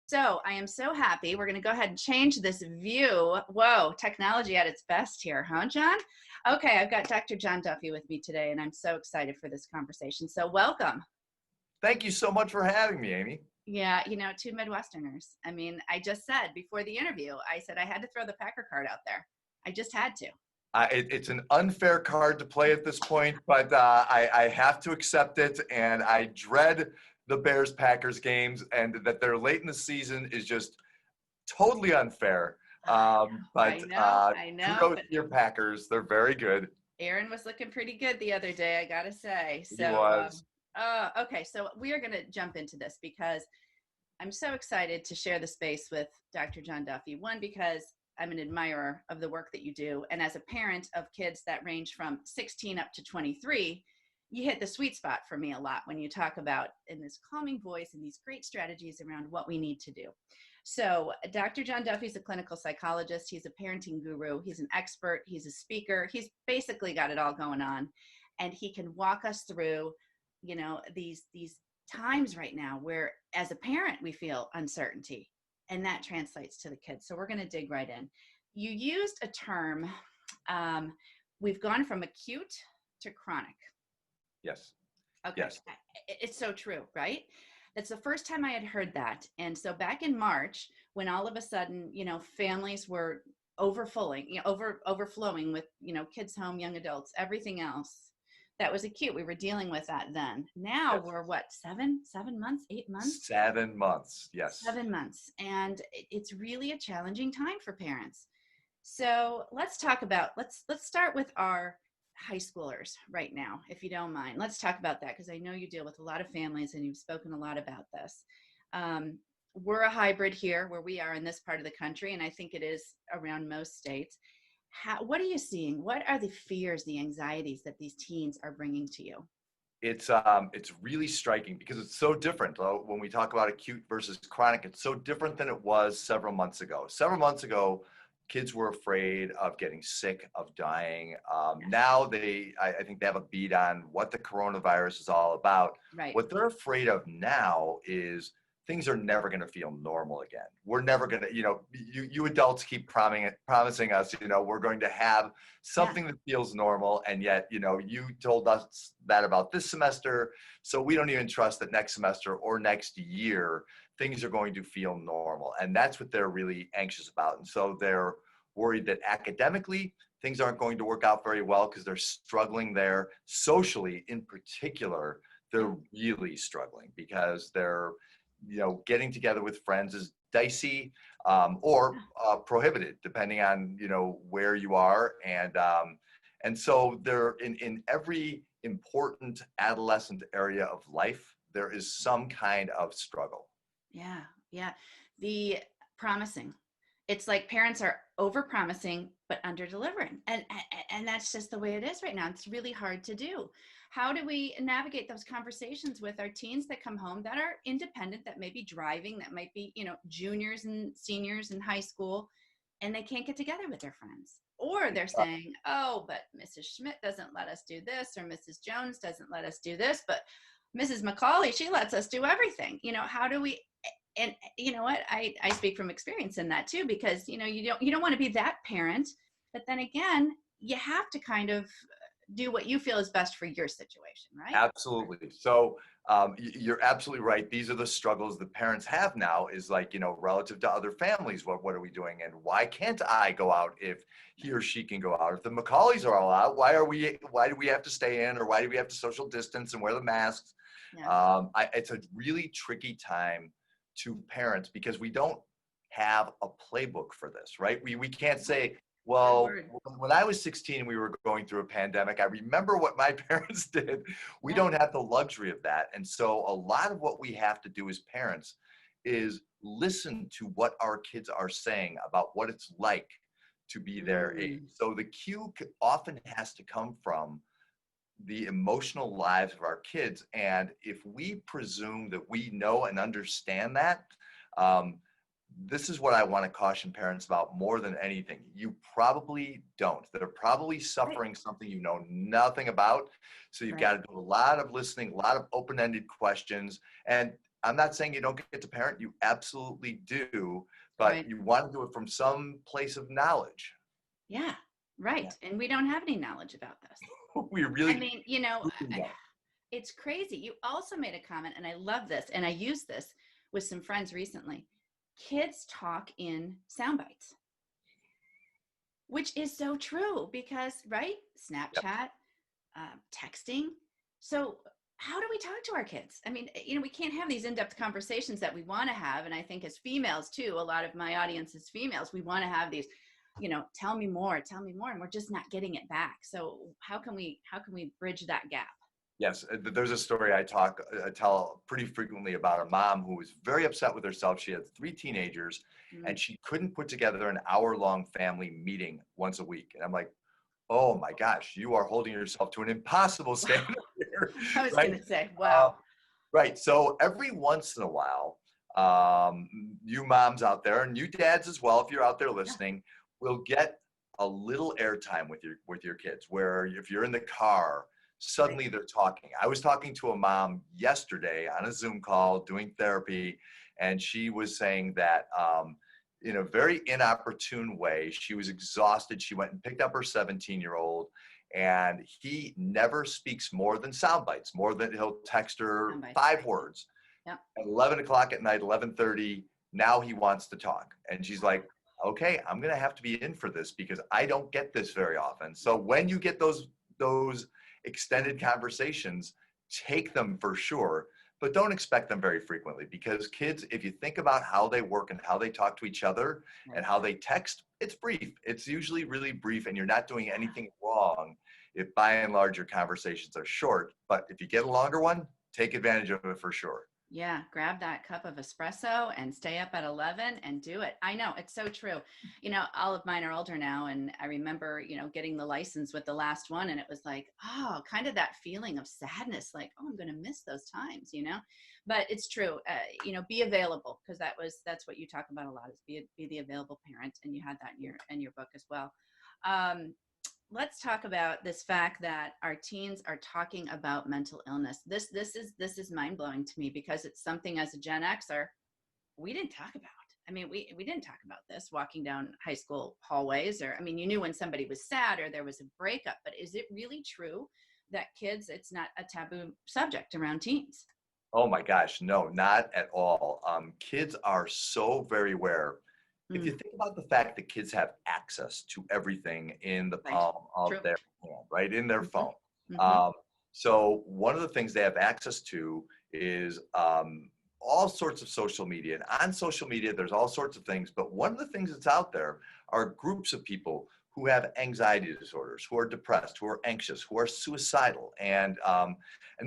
So I am so happy. We're going to go ahead and change this view. Whoa, technology at its best here, huh, John? Okay, I've got Dr. John Duffy with me today, and I'm so excited for this conversation. So welcome. Thank you so much for having me, Amy. Yeah, two Midwesterners. I mean, I just said before the interview, I said I had to throw the Packer card out there. I just had to. It's an unfair card to play at this point, but I have to accept it, and I dread the Bears-Packers games, and that they're late in the season is just totally unfair. I know. Kudos But to your Packers. They're very good. Aaron was looking pretty good the other day, I gotta say. He was. Okay, so we are gonna jump into this because I'm so excited to share the space with Dr. John Duffy. One, because I'm an admirer of the work that you do, and as a parent of kids that range from 16 up to 23, you hit the sweet spot for me a lot when you talk about in this calming voice and these great strategies around what we need to do. So Dr. John Duffy is a clinical psychologist. He's a parenting guru. He's an expert. He's a speaker. He's basically got it all going on. And he can walk us through, these times right now where as a parent, we feel uncertainty, and that translates to the kids. So we're going to dig right in. You used a term, we've gone from acute to chronic. Yes. Okay. Yes. It's so true, right? That's the first time I had heard that. And so back in March, when all of a sudden, families were overflowing with, kids home, young adults, everything else that was acute. We were dealing with that then. Now Yes. we're what, 7 months, 8 months? 7 months. Yes. 7 months. And it's really a challenging time for parents. So let's talk about, let's start with our high schoolers right now, if you don't mind. Let's talk about that because I know you deal with a lot of families and you've spoken a lot about this. We're a hybrid here where we are in this part of the country, and I think it is around most states. What are you seeing? What are the fears, the anxieties that these teens are bringing to you? It's really striking because it's so different. When we talk about acute versus chronic, it's so different than it was several months ago. Several months ago, kids were afraid of getting sick, of dying. Now I think they have a beat on what the coronavirus is all about. Right. What they're afraid of now is things are never going to feel normal again. We're never going to, you adults keep promising us, we're going to have something that feels normal. And yet, you told us that about this semester. So we don't even trust that next semester or next year, things are going to feel normal. And that's what they're really anxious about. And so they're worried that academically, things aren't going to work out very well because they're struggling there. Socially, in particular, they're really struggling because they're, getting together with friends is dicey or prohibited, depending on, where you are. And so they're in every important adolescent area of life, there is some kind of struggle. Yeah. The promising. It's like parents are over promising, but under delivering. And that's just the way it is right now. It's really hard to do. How do we navigate those conversations with our teens that come home that are independent, that may be driving, that might be, juniors and seniors in high school, and they can't get together with their friends? Or they're saying, oh, but Mrs. Schmidt doesn't let us do this, or Mrs. Jones doesn't let us do this, but Mrs. McCauley, she lets us do everything. How do we, and you know what, I speak from experience in that too, because, you don't want to be that parent, but then again, you have to kind of do what you feel is best for your situation, right? Absolutely. So you're absolutely right. These are the struggles that parents have now is like, relative to other families. What are we doing? And why can't I go out if he or she can go out? If the Macaulays are all out, why do we have to stay in, or why do we have to social distance and wear the masks? Yeah. It's a really tricky time to parents because we don't have a playbook for this, right? We can't say, well, when I was 16 and we were going through a pandemic, I remember what my parents did. We don't have the luxury of that. And so a lot of what we have to do as parents is listen to what our kids are saying about what it's like to be their age. So the cue often has to come from the emotional lives of our kids. And if we presume that we know and understand that, this is what I want to caution parents about more than anything. You probably don't. They're probably suffering something you know nothing about. So you've got to do a lot of listening, a lot of open-ended questions. And I'm not saying you don't get to parent, you absolutely do, but Right. you want to do it from some place of knowledge. Yeah. Right. And we don't have any knowledge about this. We I really mean, you know, don't. it's crazy. You also made a comment, and I love this, and I used this with some friends recently. Kids talk in sound bites, which is so true because, right? Yep. Snapchat, texting. So, how do we talk to our kids? I mean, you know, we can't have these in-depth conversations that we want to have. And I think as females too, a lot of my audience is females. We want to have these, you know, tell me more, and we're just not getting it back. So how can we bridge that gap? Yes, there's a story I tell pretty frequently about a mom who was very upset with herself. She had 3 teenagers, Mm. and she couldn't put together an hour-long family meeting once a week. And I'm like, oh my gosh, you are holding yourself to an impossible Wow. standard here, I was right? going to say, Uh, wow. right. So every once in a while, you moms out there, and you dads as well, if you're out there Yeah. listening, will get a little airtime with your kids. Where if you're in the car, Right. suddenly they're talking. I was talking to a mom yesterday on a Zoom call doing therapy, and she was saying that. In a very inopportune way, she was exhausted. She went and picked up her 17-year-old, and he never speaks more than sound bites, more than he'll text her Sound bites. 5 words. Yep. At 11 o'clock at night, 11:30, now he wants to talk. And she's like, okay, I'm going to have to be in for this because I don't get this very often. So when you get those extended conversations, take them for sure, but don't expect them very frequently because kids, if you think about how they work and how they talk to each other Right. and how they text, it's brief. It's usually really brief, and you're not doing anything wrong if by and large your conversations are short. But if you get a longer one, take advantage of it for sure. Yeah, grab that cup of espresso and stay up at 11 and do it. I know, it's so true. You know, all of mine are older now, and I remember, you know, getting the license with the last one, and it was like, oh, kind of that feeling of sadness, like, oh, I'm going to miss those times, you know. But it's true. You know, be available, because that's what you talk about a lot, is be the available parent, and you had that in your book as well. Um, let's talk about this fact that our teens are talking about mental illness. This is mind blowing to me, because it's something as a Gen Xer we didn't talk about. I mean, we didn't talk about this walking down high school hallways, or I mean, you knew when somebody was sad or there was a breakup. But is it really true that kids, it's not a taboo subject around teens? Oh my gosh, no, not at all. Kids are so very aware. If you Mm, think about the fact that kids have access to everything in the right. palm of True. their hand, right, in their Hmm. phone. Hmm. Um, so one of the things they have access to is all sorts of social media. And on social media, there's all sorts of things. But one of the things that's out there are groups of people who have anxiety disorders, who are depressed, who are anxious, who are suicidal, and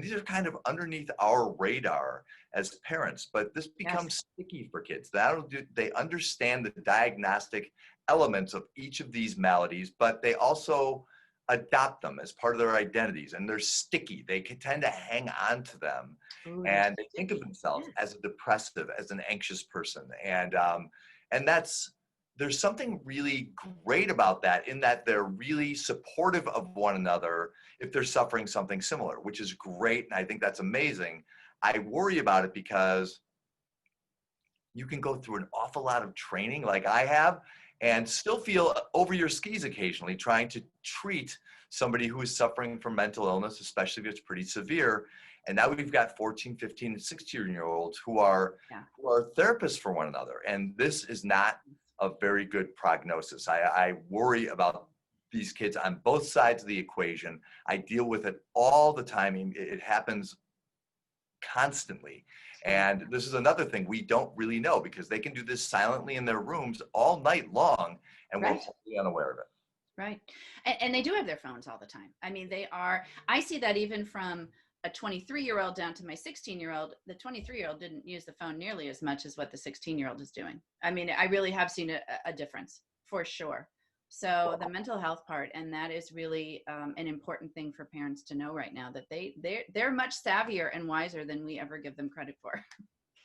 these are kind of underneath our radar as parents, but this Yes. becomes sticky for kids. They understand the diagnostic elements of each of these maladies, but they also adopt them as part of their identities, and they're sticky. They can tend to hang on to them, Oh, they're and they think of sticky. themselves Yes. as a depressive, as an anxious person, and that's there's something really great about that, in that they're really supportive of one another if they're suffering something similar, which is great. And I think that's amazing. I worry about it because you can go through an awful lot of training like I have and still feel over your skis occasionally trying to treat somebody who is suffering from mental illness, especially if it's pretty severe. And now we've got 14, 15, and 16-year-olds who are Yeah. therapists for one another. And this is not a very good prognosis. I worry about these kids on both sides of the equation. I deal with it all the time. It happens constantly. Right. And this is another thing we don't really know, because they can do this silently in their rooms all night long, and we're Right. wholly unaware of it. Right. And they do have their phones all the time. I mean, I see that even from a 23-year-old down to my 16-year-old. The 23-year-old didn't use the phone nearly as much as what the 16-year-old is doing. I mean, I really have seen a difference for sure. So the mental health part, and that is really an important thing for parents to know right now, that they're much savvier and wiser than we ever give them credit for.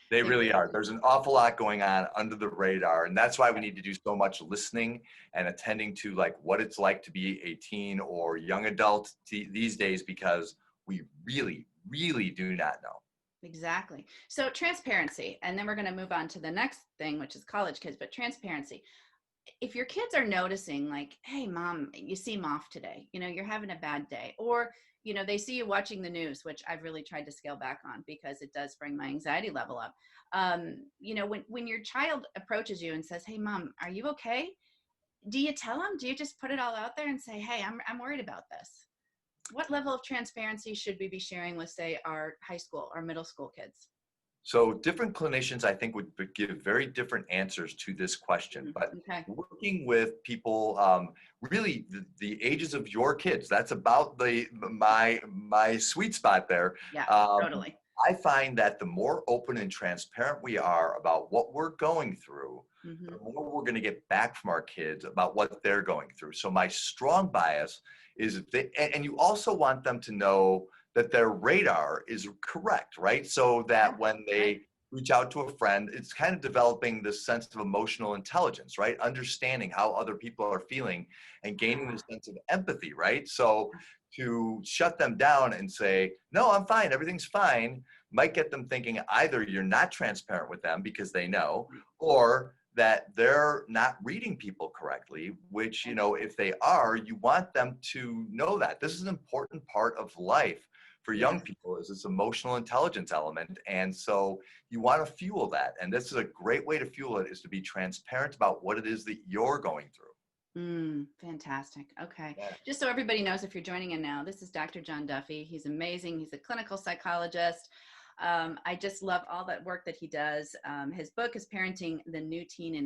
They They really really are. do. There's an awful lot going on under the radar. And that's why we need to do so much listening and attending to like what it's like to be a teen or young adult these days, because we really, really do not know. Exactly. So transparency, and then we're going to move on to the next thing, which is college kids, but transparency. If your kids are noticing like, hey mom, you seem off today, you're having a bad day, or they see you watching the news, which I've really tried to scale back on because it does bring my anxiety level up. When your child approaches you and says, hey mom, are you okay? Do you tell them? Do you just put it all out there and say, hey, I'm worried about this? What level of transparency should we be sharing with, say, our high school or middle school kids? So different clinicians, I think, would give very different answers to this question. But Okay. working with people, really the ages of your kids, that's about my sweet spot there. Yeah, Um, totally. I find that the more open and transparent we are about what we're going through, Mm-hmm. the more we're going to get back from our kids about what they're going through. So my strong bias is if and you also want them to know that their radar is correct, right? So that when they reach out to a friend, it's kind of developing this sense of emotional intelligence, right? Understanding how other people are feeling and gaining this sense of empathy, right? So to shut them down and say, no, I'm fine, everything's fine, might get them thinking either you're not transparent with them because they know, or that they're not reading people correctly, which, if they are, you want them to know that. This is an important part of life for young Yes. people, is this emotional intelligence element. And so you want to fuel that. And this is a great way to fuel it, is to be transparent about what it is that you're going through. Fantastic. Okay. Yeah. Just so everybody knows, if you're joining in now, this is Dr. John Duffy. He's amazing. He's a clinical psychologist. I just love all that work that he does. His book is Parenting the New Teen in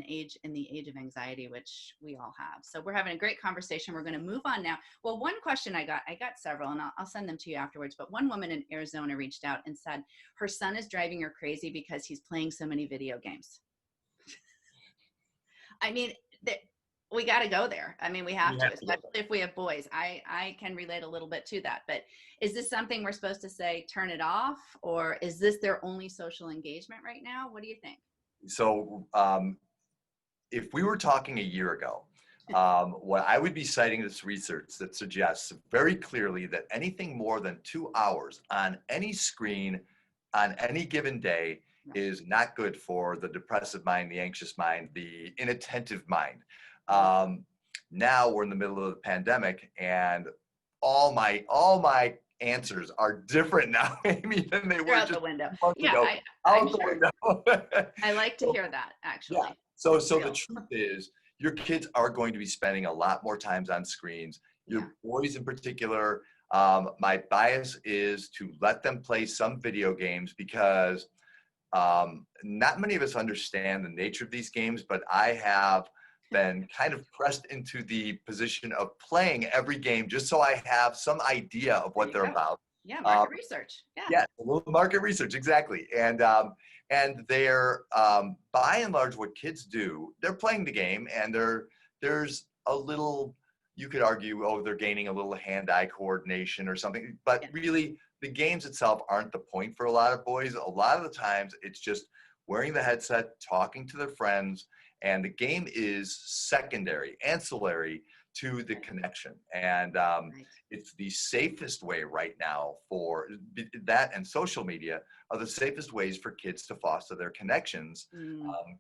the Age of Anxiety, which we all have. So we're having a great conversation. We're going to move on now. Well, one question I got several, and I'll send them to you afterwards. But one woman in Arizona reached out and said her son is driving her crazy because he's playing so many video games. I mean, we got to go there. I mean, we have to, especially if we have boys. I can relate a little bit to that. But is this something we're supposed to say, turn it off? Or is this their only social engagement right now? What do you think? So if we were talking a year ago, what I would be citing this research that suggests very clearly that anything more than 2 hours on any screen on any given day is not good for the depressive mind, the anxious mind, the inattentive mind. Now we're in the middle of the pandemic, and all my answers are different now, Amy, than they were out just the window. months Yeah, ago. I'm The sure. window. I like to hear that, actually. Yeah. So the truth is, your kids are going to be spending a lot more times on screens. Your boys in particular, my bias is to let them play some video games, because not many of us understand the nature of these games, but I have been kind of pressed into the position of playing every game just so I have some idea of what they're about. Yeah, market research. Yeah, a little market research, exactly. And they're by and large, what kids do, they're playing the game, and there's a little, you could argue, oh, they're gaining a little hand-eye coordination or something, but really the games itself aren't the point for a lot of boys. A lot of the times it's just wearing the headset, talking to their friends, and the game is secondary, ancillary to the connection. And it's the safest way right now for that, and social media are the safest ways for kids to foster their connections,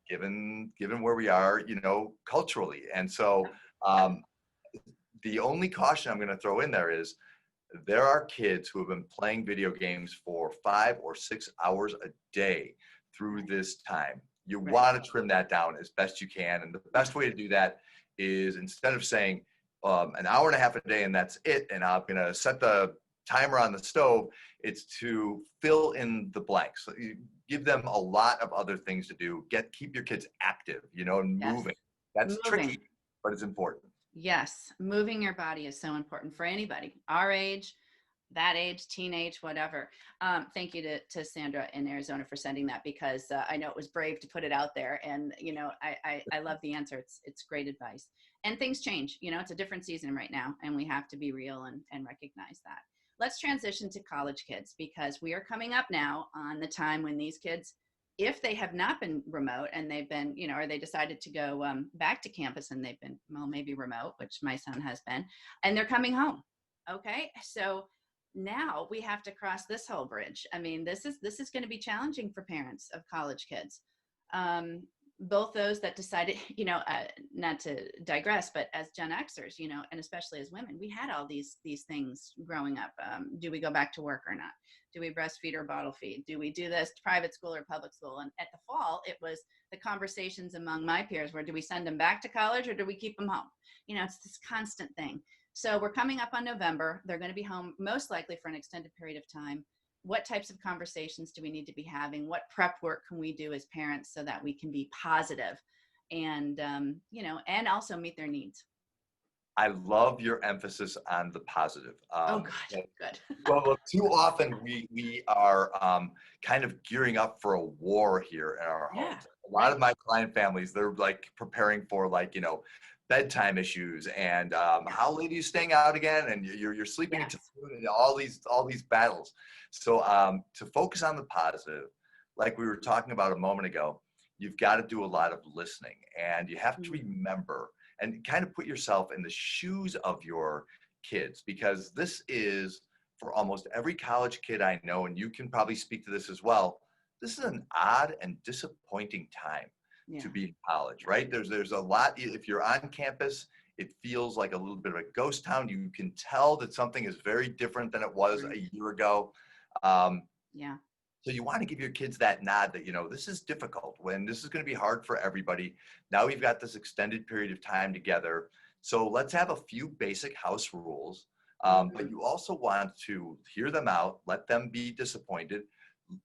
given where we are, culturally. And so the only caution I'm going to throw in there is, there are kids who have been playing video games for 5 or 6 hours a day through this time. You want to trim that down as best you can. And the best way to do that is, instead of saying an hour and a half a day and that's it, and I'm going to set the timer on the stove, it's to fill in the blanks. You give them a lot of other things to do. Keep your kids active, and moving. That's tricky, but it's important. Yes, moving your body is so important for anybody, our age, that age, teenage, whatever. Thank you to Sandra in Arizona for sending that, because I know it was brave to put it out there. And, I love the answer. It's great advice. And things change. It's a different season right now, and we have to be real and recognize that. Let's transition to college kids, because we are coming up now on the time when these kids, if they have not been remote and they've been, or they decided to go back to campus and they've been, well, maybe remote, which my son has been, and they're coming home. Okay. So now we have to cross this whole bridge. I mean, this is going to be challenging for parents of college kids. Um, Both those that decided, not to digress, but as Gen Xers, and especially as women, we had all these things growing up. Do we go back to work or not? Do we breastfeed or bottle feed? Do we do this private school or public school? And at the fall, it was the conversations among my peers were, do we send them back to college or do we keep them home? It's this constant thing. So we're coming up on November. They're going to be home most likely for an extended period of time. What types of conversations do we need to be having? What prep work can we do as parents so that we can be positive and, and also meet their needs? I love your emphasis on the positive. Oh, good. Well, too often we are kind of gearing up for a war here in our Yeah, homes. A lot of my client families, they're like preparing for bedtime issues and how late are you staying out again, and you're sleeping yes. until noon, and all these battles. So to focus on the positive, like we were talking about a moment ago, you've got to do a lot of listening, and you have to remember and kind of put yourself in the shoes of your kids, because this is, for almost every college kid I know, and you can probably speak to this as well, this is an odd and disappointing time to be in college, right? There's a lot. If you're on campus, it feels like a little bit of a ghost town. You can tell that something is very different than it was a year ago. Um, Yeah. so you want to give your kids that nod that, this is difficult, when this is going to be hard for everybody. Now we've got this extended period of time together. So let's have a few basic house rules. But you also want to hear them out, let them be disappointed.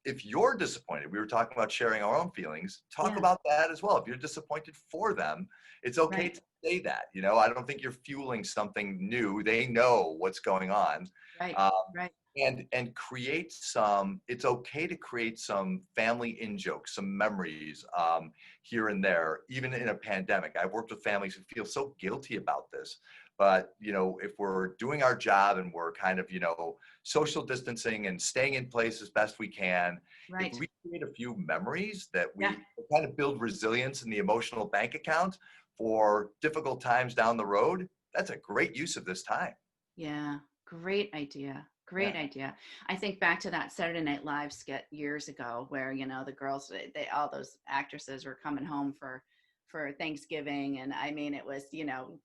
If you're disappointed, we were talking about sharing our own feelings, talk about that as well. If you're disappointed for them, it's okay to say that. I don't think you're fueling something new. They know what's going on. Right. Um, Right. and create it's okay to create some family in-jokes, some memories here and there, even in a pandemic. I've worked with families who feel so guilty about this, but if we're doing our job and we're kind of social distancing and staying in place as best we can, if we create a few memories that we kind of build resilience in the emotional bank account for difficult times down the road, that's a great use of this time. Yeah. Great idea. Great idea. I think back to that Saturday Night Live skit years ago where, the girls, they all those actresses were coming home for Thanksgiving. And I mean, it was,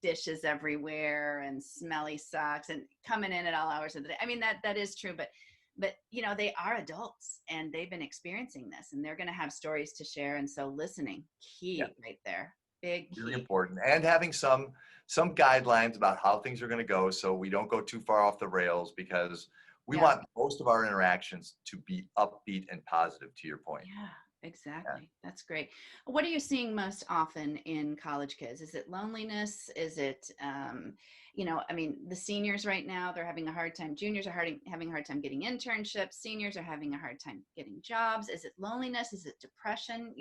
dishes everywhere and smelly socks and coming in at all hours of the day. I mean, that is true, but they are adults and they've been experiencing this and they're going to have stories to share. And so listening, key right there. Big key. Really important. And having some guidelines about how things are going to go, so we don't go too far off the rails, because we want most of our interactions to be upbeat and positive, to your point. Yeah, exactly. That's great. What are you seeing most often in college kids? Is it loneliness? Is it, the seniors right now, they're having a hard time. Juniors are having a hard time getting internships. Seniors are having a hard time getting jobs. Is it loneliness? Is it depression?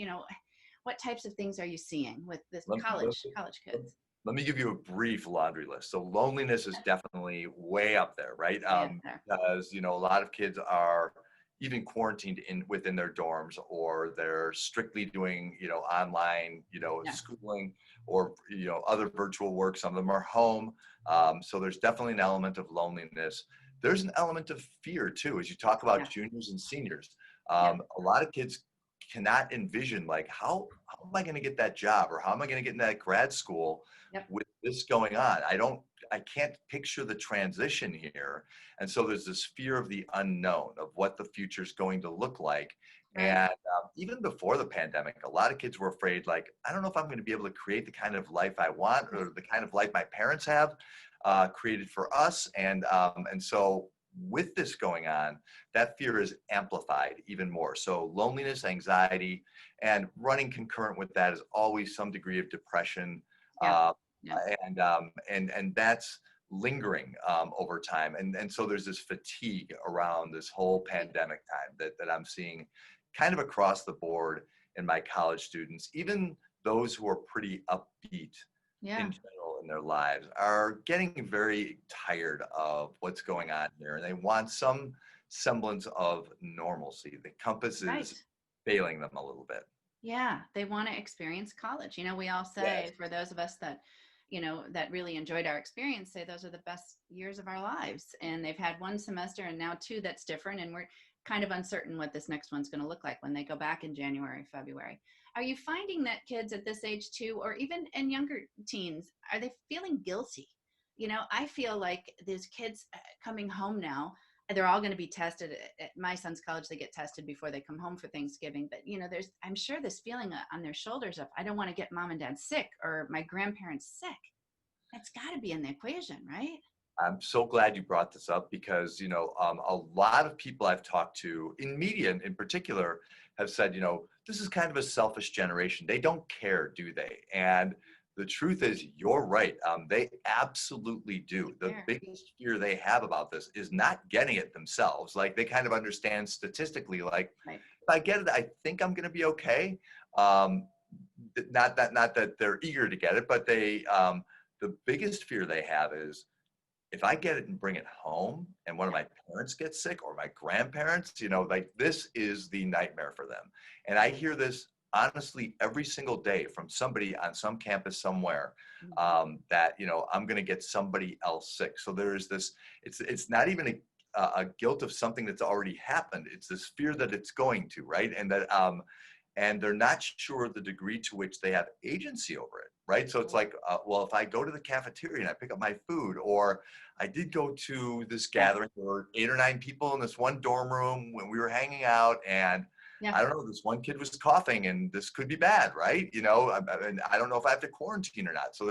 What types of things are you seeing with this college kids? Let me give you a brief laundry list. So loneliness is definitely way up there, right? Because a lot of kids are even quarantined within their dorms, or they're strictly doing online schooling, or other virtual work. Some of them are home. So there's definitely an element of loneliness. There's an element of fear too, as you talk about juniors and seniors. A lot of kids cannot envision, like, how am I going to get that job, or how am I going to get in that grad school with this going on? I can't picture the transition here. And so there's this fear of the unknown, of what the future is going to look like. And even before the pandemic, a lot of kids were afraid, like, I don't know if I'm going to be able to create the kind of life I want, or the kind of life my parents have created for us. And so with this going on, that fear is amplified even more. So loneliness, anxiety, and running concurrent with that is always some degree of depression. And that's lingering over time. And so there's this fatigue around this whole pandemic time that I'm seeing kind of across the board in my college students. Even those who are pretty upbeat in general in their lives are getting very tired of what's going on here, and they want some semblance of normalcy. The compass is failing them a little bit. Yeah, they want to experience college. We all say, for those of us that that really enjoyed our experience say those are the best years of our lives. And they've had one semester and now two that's different. And we're kind of uncertain what this next one's going to look like when they go back in January, February. Are you finding that kids at this age too, or even in younger teens, are they feeling guilty? I feel like these kids coming home now, they're all going to be tested at my son's college. They get tested before they come home for Thanksgiving. But, I'm sure this feeling on their shoulders of, I don't want to get mom and dad sick or my grandparents sick. That's got to be in the equation, right? I'm so glad you brought this up because, a lot of people I've talked to in media in particular have said, this is kind of a selfish generation. They don't care, do they? And the truth is, you're right. They absolutely do. The biggest fear they have about this is not getting it themselves. Like, they kind of understand statistically, like, right. If I get it, I think I'm going to be okay. Not that they're eager to get it, but the biggest fear they have is, if I get it and bring it home and one of my parents gets sick or my grandparents, like, this is the nightmare for them. And I hear this honestly every single day from somebody on some campus somewhere, that, I'm going to get somebody else sick. So there's this, it's not even a guilt of something that's already happened. It's this fear that it's going to, right? And that, and they're not sure the degree to which they have agency over it, right? So it's like, well, if I go to the cafeteria and I pick up my food, or I did go to this gathering, there were 8 or 9 people in this one dorm room when we were hanging out, and I don't know, this one kid was coughing, and this could be bad, right? And I don't know if I have to quarantine or not. So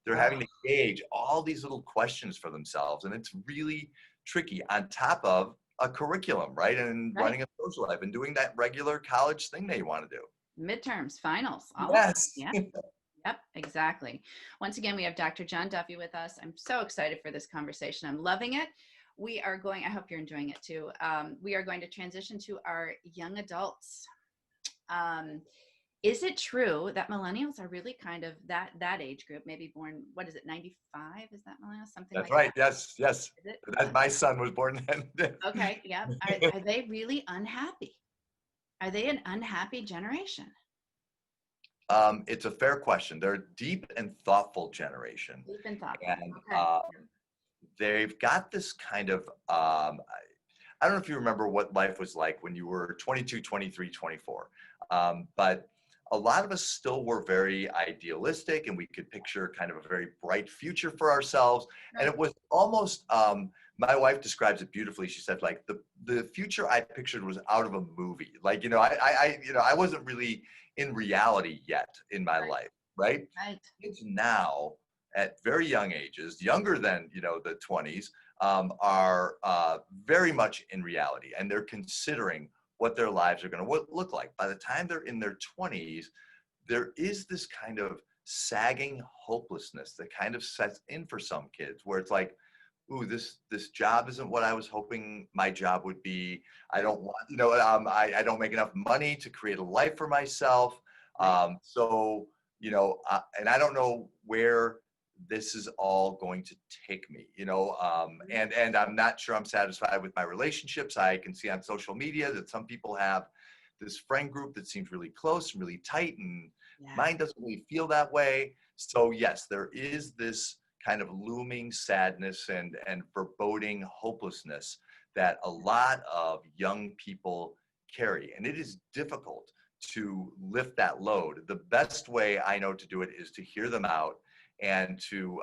they're having to gauge all these little questions for themselves, and it's really tricky on top of a curriculum, right? And running a social life and doing that regular college thing that you want to do. Midterms, finals. Yes. Yeah. Yep, exactly. Once again, we have Dr. John Duffy with us. I'm so excited for this conversation. I'm loving it. I hope you're enjoying it too. We are going to transition to our young adults. Is it true that millennials are really kind of that age group, maybe born, what is it, 95? Is that millennials? Something That's like right. that? Yes. My son was born then. Okay. Yeah. Are they really unhappy? Are they an unhappy generation? It's a fair question. They're a deep and thoughtful generation. Deep and thoughtful. And Okay. they've got this kind of, I don't know if you remember what life was like when you were 22, 23, 24. But a lot of us still were very idealistic, and we could picture kind of a very bright future for ourselves. Right. And it was almost, my wife describes it beautifully. She said, like, the future I pictured was out of a movie. Like, I wasn't really in reality yet in my life, right? Kids now at very young ages, younger than, the 20s, are very much in reality, and they're considering what their lives are going to look like. By the time they're in their 20s, there is this kind of sagging hopelessness that kind of sets in for some kids, where it's like, ooh, this job isn't what I was hoping my job would be. I don't want, I don't make enough money to create a life for myself. So, and I don't know where this is all going to take me, and I'm not sure I'm satisfied with my relationships. I can see on social media that some people have this friend group that seems really close and really tight, and mine doesn't really feel that way. So yes, there is this kind of looming sadness and foreboding hopelessness that a lot of young people carry, and it is difficult to lift that load. The best way I know to do it is to hear them out, and to,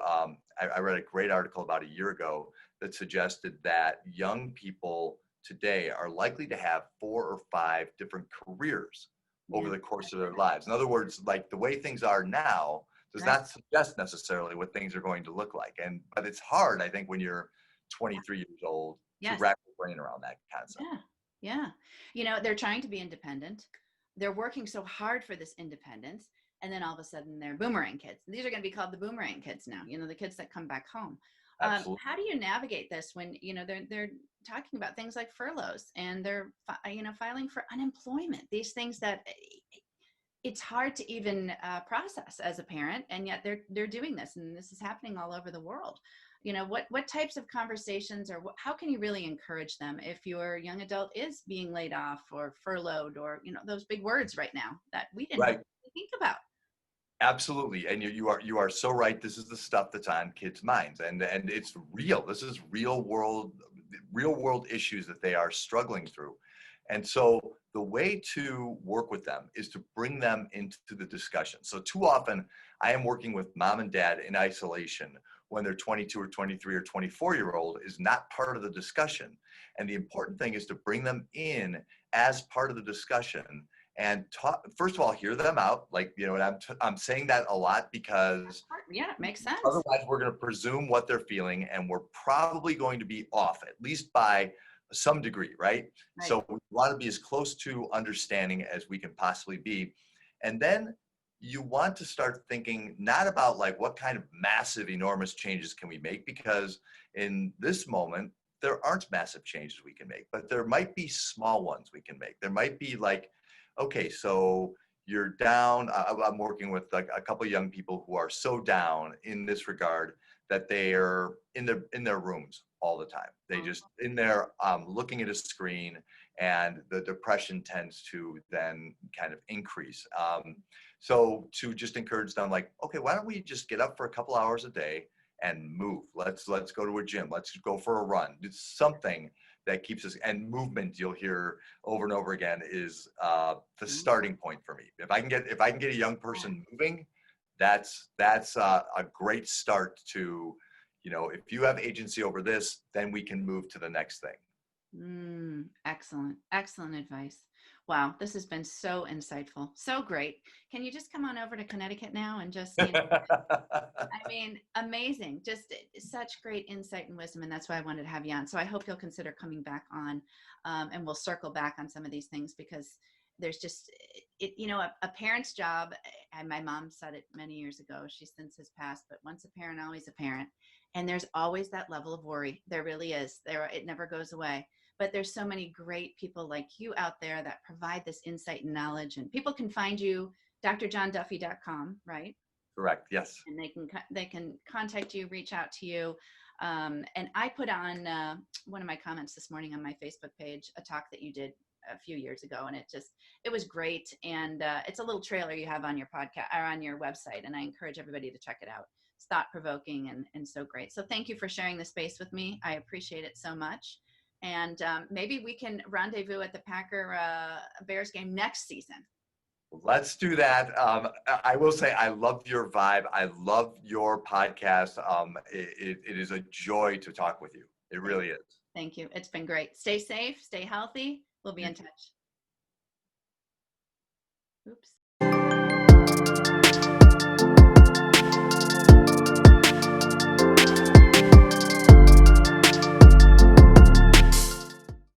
I read a great article about a year ago that suggested that young people today are likely to have 4 or 5 different careers over the course of their lives. In other words, like, the way things are now does not suggest necessarily what things are going to look like. But it's hard, I think, when you're 23 years old to wrap your brain around that concept. Yeah. They're trying to be independent. They're working so hard for this independence. And then all of a sudden they're boomerang kids. These are going to be called the boomerang kids now, the kids that come back home. How do you navigate this when, they're talking about things like furloughs, and they're, filing for unemployment, these things that it's hard to even process as a parent, and yet they're doing this, and this is happening all over the world. What types of conversations, or how can you really encourage them if your young adult is being laid off or furloughed, or those big words right now that we didn't really think about? Absolutely, and you are so right. This is the stuff that's on kids' minds, and it's real. This is real world issues that they are struggling through, and so the way to work with them is to bring them into the discussion. So too often, I am working with mom and dad in isolation when their 22 or 23 or 24-year-old is not part of the discussion, and the important thing is to bring them in as part of the discussion and talk, first of all, hear them out. Like, and I'm saying that a lot because Yeah, it makes sense. otherwise we're going to presume what they're feeling and we're probably going to be off, at least by some degree, right? So we want to be as close to understanding as we can possibly be. And then you want to start thinking not about like what kind of massive, enormous changes can we make, because in this moment, there aren't massive changes we can make, but there might be small ones we can make. There might be like, okay, so you're down. I'm working with like a couple of young people who are so down in this regard that they are in their rooms all the time. They just in there looking at a screen, and the depression tends to then kind of increase. So to just encourage them, like, okay, why don't we just get up for a couple hours a day and move? Let's go to a gym. Let's go for a run. Do something that keeps us, and movement, you'll hear over and over again, is the starting point for me. If I can get a young person moving, that's a great start to, if you have agency over this, then we can move to the next thing. Excellent advice. Wow, this has been so insightful, so great. Can you just come on over to Connecticut now and just, I mean, amazing, just such great insight and wisdom, and that's why I wanted to have you on. So I hope you'll consider coming back on, and we'll circle back on some of these things, because there's just, a parent's job, and my mom said it many years ago, she since has passed, but once a parent, always a parent. And there's always that level of worry. There really is. It never goes away. But there's so many great people like you out there that provide this insight and knowledge, and people can find you, drjohnduffy.com, right? Correct. Yes. And they can contact you, reach out to you. And I put on one of my comments this morning on my Facebook page, a talk that you did a few years ago, and it was great. And it's a little trailer you have on your podcast or on your website, and I encourage everybody to check it out. It's thought-provoking and so great. So thank you for sharing the space with me. I appreciate it so much. And maybe we can rendezvous at the Packer Bears game next season. Let's do that. I will say I love your vibe. I love your podcast. It is a joy to talk with you. It really is. Thank you. It's been great. Stay safe, stay healthy. We'll be in touch. Oops.